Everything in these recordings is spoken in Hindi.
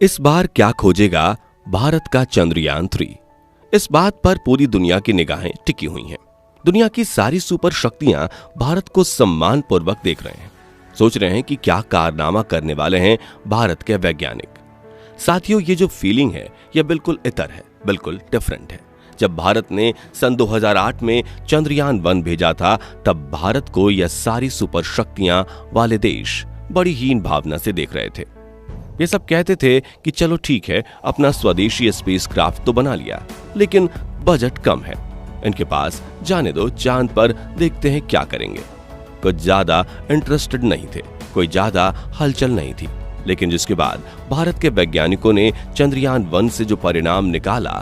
इस बार क्या खोजेगा भारत का चंद्रयान-3? इस बात पर पूरी दुनिया की निगाहें टिकी हुई हैं। दुनिया की सारी सुपर शक्तियां भारत को सम्मानपूर्वक देख रहे हैं, सोच रहे हैं कि क्या कारनामा करने वाले हैं भारत के वैज्ञानिक। साथियों, ये जो फीलिंग है यह बिल्कुल इतर है, बिल्कुल डिफरेंट है। जब भारत ने सन 2008 में चंद्रयान-1 भेजा था, तब भारत को यह सारी सुपर शक्तियां वाले देश बड़ी हीन भावना से देख रहे थे। ये सब कहते थे कि चलो ठीक है, अपना स्वदेशी स्पेसक्राफ्ट तो बना लिया, लेकिन बजट कम है, इनके पास जाने दो, चांद पर देखते हैं क्या करेंगे। कुछ ज्यादा इंटरेस्टेड नहीं थे, कोई ज्यादा हलचल नहीं थी। लेकिन जिसके बाद भारत के वैज्ञानिकों ने चंद्रयान-1 से जो परिणाम निकाला,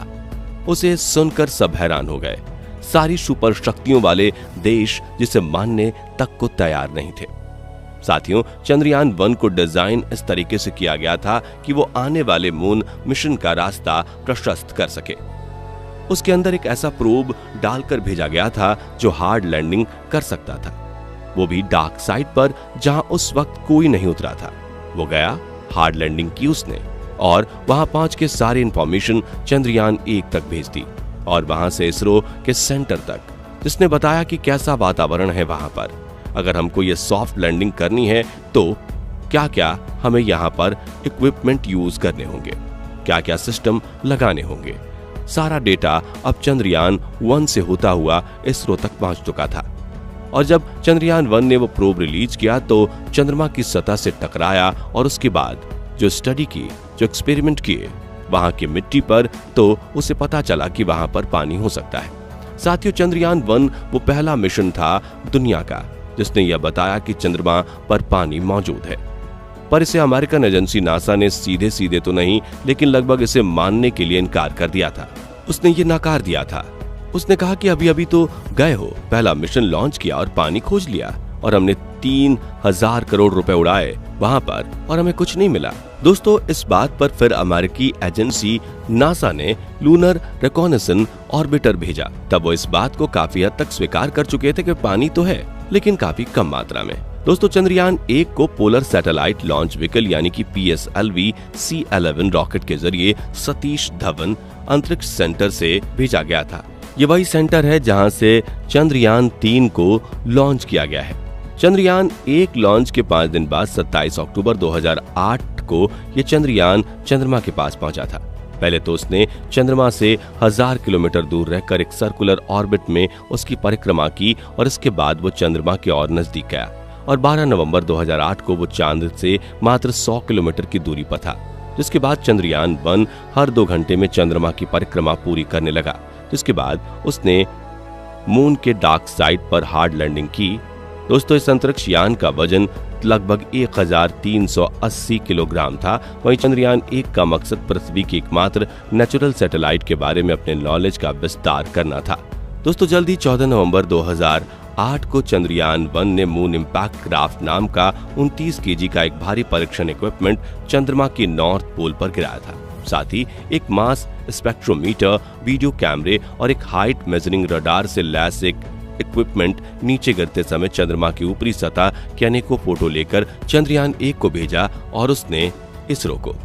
उसे सुनकर सब हैरान हो गए। सारी सुपर शक्तियों वाले देश जिसे मानने तक को तैयार नहीं थे। साथियों, चंद्रयान-1 को डिजाइन इस तरीके से किया गया था कि वो आने वाले मून मिशन का रास्ता प्रशस्त कर सके। उसके अंदर एक ऐसा प्रोब डालकर भेजा गया था जो हार्ड लैंडिंग कर सकता था, वो भी डार्क साइड पर, जहां उस वक्त कोई नहीं उतरा था। वो गया, हार्ड लैंडिंग की उसने, और वहां पहुंच के सारी इंफॉर्मेशन चंद्रयान-1 तक भेज दी, और वहां से इसरो के सेंटर तक, जिसने बताया कि कैसा वातावरण है वहां पर। अगर हमको ये सॉफ्ट लैंडिंग करनी है तो क्या क्या हमें यहाँ पर इक्विपमेंट यूज करने होंगे, क्या क्या सिस्टम लगाने होंगे। सारा डेटा अब चंद्रयान-1 से होता हुआ इसरो तक पहुंच चुका था। और जब चंद्रयान-1 ने वो प्रोब रिलीज किया तो चंद्रमा की सतह से टकराया, और उसके बाद जो स्टडी की, जो एक्सपेरिमेंट किए वहां की मिट्टी पर, तो उसे पता चला कि वहां पर पानी हो सकता है। साथियों, चंद्रयान-1 वो पहला मिशन था दुनिया का जिसने यह बताया कि चंद्रमा पर पानी मौजूद है। पर इसे अमेरिकन एजेंसी नासा ने सीधे सीधे तो नहीं, लेकिन लगभग इसे मानने के लिए इनकार कर दिया था। उसने ये नकार दिया था। उसने कहा कि अभी अभी तो गए हो, पहला मिशन लॉन्च किया और पानी खोज लिया, और हमने 3000 करोड़ रुपए उड़ाए वहां पर और हमें कुछ नहीं मिला। दोस्तों, इस बात पर फिर अमेरिकी एजेंसी नासा ने लूनर रिकॉनेसेंस ऑर्बिटर भेजा। तब वो इस बात को काफी हद तक स्वीकार कर चुके थे कि पानी तो है, लेकिन काफी कम मात्रा में। दोस्तों, चंद्रयान-1 को पोलर सैटेलाइट लॉन्च व्हीकल यानी कि PSLV C11 रॉकेट के जरिए सतीश धवन अंतरिक्ष सेंटर से भेजा गया था। ये वही सेंटर है जहां से चंद्रयान-3 को लॉन्च किया गया है। चंद्रयान-1 लॉन्च के 5 दिन बाद 27 अक्टूबर 2008 को ये चंद्रयान चंद्रमा के पास पहुंचा था। पहले तो उसने चंद्रमा से 1000 किलोमीटर दूर रहकर एक सर्कुलर ऑर्बिट में उसकी परिक्रमा की, और इसके बाद वो चंद्रमा के और नजदीक गया, और 12 नवंबर 2008 को वो चांद से मात्र 100 किलोमीटर की दूरी पर था। जिसके बाद चंद्रयान-1 हर 2 घंटे में चंद्रमा की परिक्रमा पूरी करने लगा। जिसके बाद उसने मून के डार्क साइड पर हार्ड लैंडिंग की। दोस्तों, इस अंतरिक्ष यान का वजन लगभग 1380 किलोग्राम था। वहीं चंद्रयान-1 का मकसद पृथ्वी की एकमात्र नेचुरल सैटेलाइट के बारे में अपने नॉलेज का विस्तार करना था। दोस्तों, जल्द ही 14 नवंबर 2008 को चंद्रयान-1 ने मून इम्पैक्ट क्राफ्ट नाम का 29 केजी का एक भारी परीक्षण इक्विपमेंट चंद्रमा की नॉर्थ पोल पर गिराया था। साथ ही एक मास स्पेक्ट्रोमीटर, वीडियो कैमरे और एक हाइट मेजरिंग रडार से लैस एक इक्विपमेंट नीचे गिरते समय चंद्रमा की ऊपरी सतह के अनेकों फोटो लेकर चंद्रयान-1 को भेजा, और उसने इसरो को।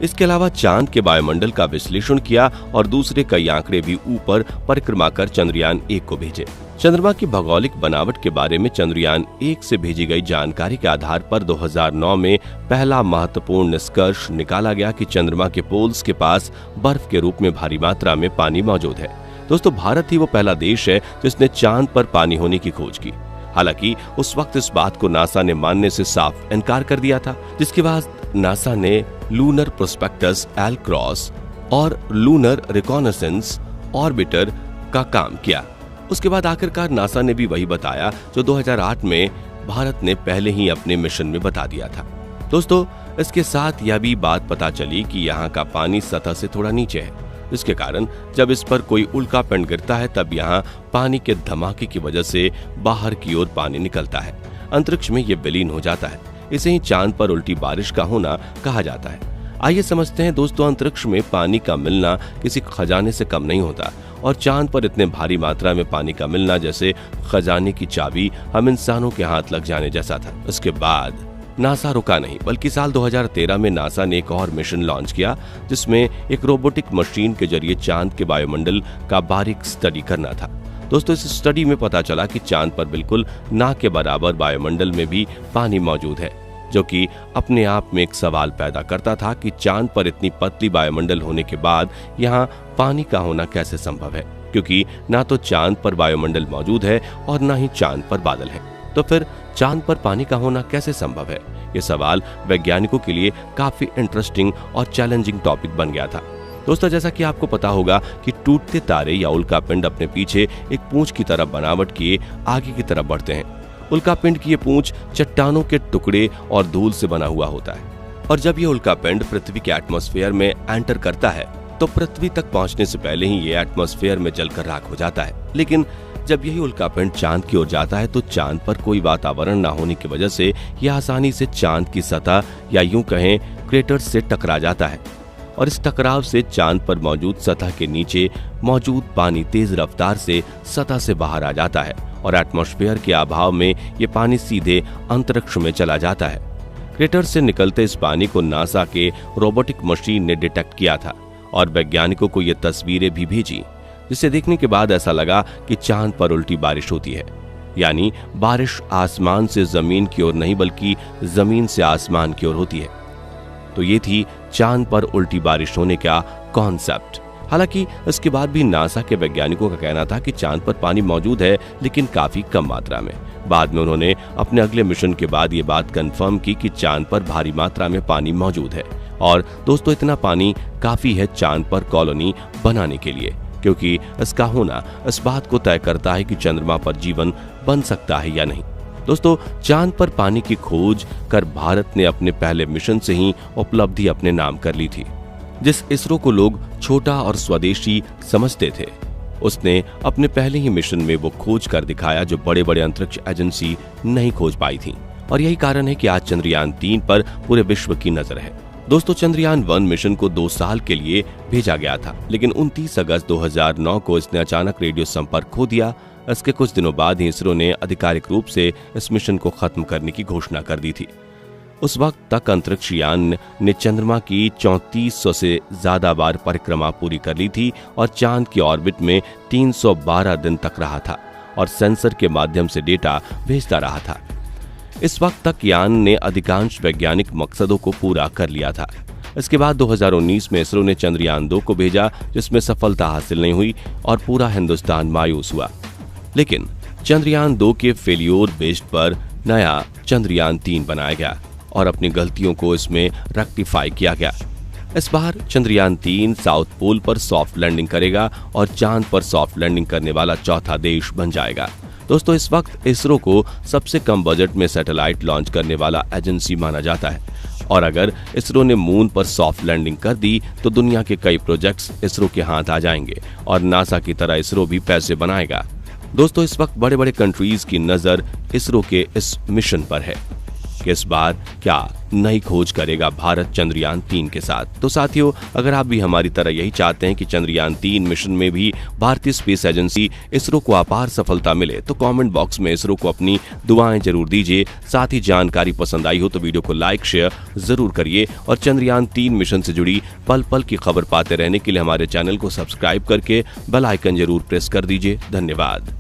इसके अलावा चांद के वायुमंडल का विश्लेषण किया और दूसरे कई आंकड़े भी ऊपर परिक्रमा कर चंद्रयान-1 को भेजे। चंद्रमा की भौगोलिक बनावट के बारे में चंद्रयान-1 से भेजी गई जानकारी के आधार पर 2009 में पहला महत्वपूर्ण निष्कर्ष निकाला गया कि चंद्रमा के पोल्स के पास बर्फ के रूप में भारी मात्रा में पानी मौजूद है। दोस्तों, भारत ही वो पहला देश है जिसने चांद पर पानी होने की खोज की। हालांकि उस वक्त इस बात को नासा ने मानने से साफ इनकार कर दिया था। जिसके बाद नासा ने लूनर प्रोस्पेक्टस एल-क्रॉस और लूनर रिकॉनेसेंस ऑर्बिटर का काम किया। उसके बाद आखिरकार नासा ने भी वही बताया जो 2008 में भारत ने पहले ही अपने मिशन में बता दिया था। दोस्तों, इसके साथ यह भी बात पता चली कि यहाँ का पानी सतह से थोड़ा नीचे है, जिसके कारण जब इस पर कोई उल्कापिंड गिरता है तब यहाँ पानी के धमाके की वजह से बाहर की ओर पानी निकलता है, अंतरिक्ष में ये विलीन हो जाता है। इसे ही चांद पर उल्टी बारिश का होना कहा जाता है। आइए समझते हैं दोस्तों, अंतरिक्ष में पानी का मिलना किसी खजाने से कम नहीं होता, और चांद पर इतने भारी मात्रा में पानी का मिलना जैसे खजाने की चाबी हम इंसानों के हाथ लग जाने जैसा था। उसके बाद नासा रुका नहीं, बल्कि साल 2013 में नासा ने एक और मिशन लॉन्च किया, जिसमें एक रोबोटिक मशीन के जरिए चांद के वायुमंडल का बारीक स्टडी करना था। दोस्तों, इस स्टडी में पता चला कि चांद पर बिल्कुल ना के बराबर वायुमंडल में भी पानी मौजूद है, जो कि अपने आप में एक सवाल पैदा करता था कि चांद पर इतनी पतली वायुमंडल होने के बाद यहाँ पानी का होना कैसे संभव है, क्योंकि ना तो चांद पर वायुमंडल मौजूद है और ना ही चांद पर बादल हैं। तो फिर चांद पर पानी का होना कैसे संभव है? ये सवाल वैज्ञानिकों के लिए काफी इंटरेस्टिंग और चैलेंजिंग टॉपिक बन गया था। दोस्तों, जैसा कि आपको पता होगा कि टूटते तारे या उल्कापिंड अपने पीछे एक पूंछ की तरह बनावट किए आगे की तरफ बढ़ते हैं। उल्कापिंड की ये पूंछ चट्टानों के टुकड़े और धूल से बना हुआ होता है, और जब ये उल्कापिंड पृथ्वी के एटमॉस्फेयर में एंटर करता है तो पृथ्वी तक पहुंचने से पहले ही ये एटमॉस्फेयर में जलकर राख हो जाता है। लेकिन जब यही उल्कापिंड चांद की ओर जाता है तो चांद पर कोई वातावरण न होने की वजह से यह आसानी से चांद की सतह या यूं कहें क्रेटर्स से टकरा जाता है, और इस टकराव से चांद पर मौजूद सतह के नीचे मौजूद पानी तेज रफ्तार से सतह से बाहर आ जाता है, और एटमॉस्फेयर के अभाव में ये पानी सीधे अंतरिक्ष में चला जाता है। क्रेटर से निकलते इस पानी को नासा के रोबोटिक मशीन ने डिटेक्ट किया था, और वैज्ञानिकों को ये तस्वीरें भी भेजी, जिसे देखने के बाद ऐसा लगा कि चांद पर उल्टी बारिश होती है, यानी बारिश आसमान से जमीन की ओर नहीं बल्कि जमीन से आसमान की ओर होती है। तो ये थी चांद पर उल्टी बारिश होने का कॉन्सेप्ट। हालांकि इसके बाद भी नासा के वैज्ञानिकों का कहना था कि चांद पर पानी मौजूद है, लेकिन काफी कम मात्रा में। बाद में उन्होंने अपने अगले मिशन के बाद ये बात कंफर्म की कि चांद पर भारी मात्रा में पानी मौजूद है, और दोस्तों इतना पानी काफी है चांद पर कॉलोनी बनाने के लिए, क्योंकि इसका होना इस बात को तय करता है कि चंद्रमा पर जीवन बन सकता है या नहीं। दोस्तों, चांद पर पानी की खोज कर भारत ने अपने पहले मिशन से ही उपलब्धि अपने नाम कर ली थी। जिस इसरो को लोग छोटा और स्वदेशी समझते थे, उसने अपने पहले ही मिशन में वो खोज कर दिखाया जो बड़े बड़े अंतरिक्ष एजेंसी नहीं खोज पाई थी, और यही कारण है कि आज चंद्रयान 3 पर पूरे विश्व की नजर है। दोस्तों, चंद्रयान 1 मिशन को 2 साल के लिए भेजा गया था, लेकिन 29 अगस्त 2009 को इसने अचानक रेडियो संपर्क खो दिया। इसके कुछ दिनों बाद ही इसरो ने आधिकारिक रूप से इस मिशन को खत्म करने की घोषणा कर दी थी। उस वक्त तक अंतरिक्ष यान ने चंद्रमा की 3400 से ज्यादा बार परिक्रमा पूरी कर ली थी, और चांद की ऑर्बिट में 312 दिन तक रहा था, और सेंसर के माध्यम से डेटा भेजता रहा था। इस वक्त तक यान ने अधिकांश वैज्ञानिक मकसदों को पूरा कर लिया था। इसके बाद 2019 में इसरो ने चंद्रयान 2 को भेजा, जिसमें सफलता हासिल नहीं हुई और पूरा हिंदुस्तान मायूस हुआ। लेकिन चंद्रयान 2 के फेलियोर बेस्ड पर नया चंद्रयान 3 बनाया गया, और अपनी गलतियों को इसमें रेक्टिफाई किया गया। इस बार चंद्रयान 3 साउथ पोल पर सॉफ्ट लैंडिंग करेगा और चांद पर सॉफ्ट लैंडिंग करने वाला चौथा देश बन जाएगा। दोस्तों, इस वक्त इसरो को सबसे कम बजट में सैटेलाइट लॉन्च करने वाला एजेंसी माना जाता है, और अगर इसरो ने मून पर सॉफ्ट लैंडिंग कर दी तो दुनिया के कई प्रोजेक्ट्स इसरो के हाथ आ जाएंगे, और नासा की तरह इसरो भी पैसे बनाएगा। दोस्तों, इस वक्त बड़े बड़े कंट्रीज की नजर इसरो के इस मिशन पर है कि इस बार क्या नई खोज करेगा भारत चंद्रयान 3 के साथ। तो साथियों, अगर आप भी हमारी तरह यही चाहते हैं कि चंद्रयान 3 मिशन में भी भारतीय स्पेस एजेंसी इसरो को अपार सफलता मिले, तो कमेंट बॉक्स में इसरो को अपनी दुआएं जरूर दीजिए। साथ ही जानकारी पसंद आई हो तो वीडियो को लाइक शेयर जरूर करिए, और चंद्रयान 3 मिशन से जुड़ी पल पल की खबर पाते रहने के लिए हमारे चैनल को सब्सक्राइब करके बेल आइकन जरूर प्रेस कर दीजिए। धन्यवाद।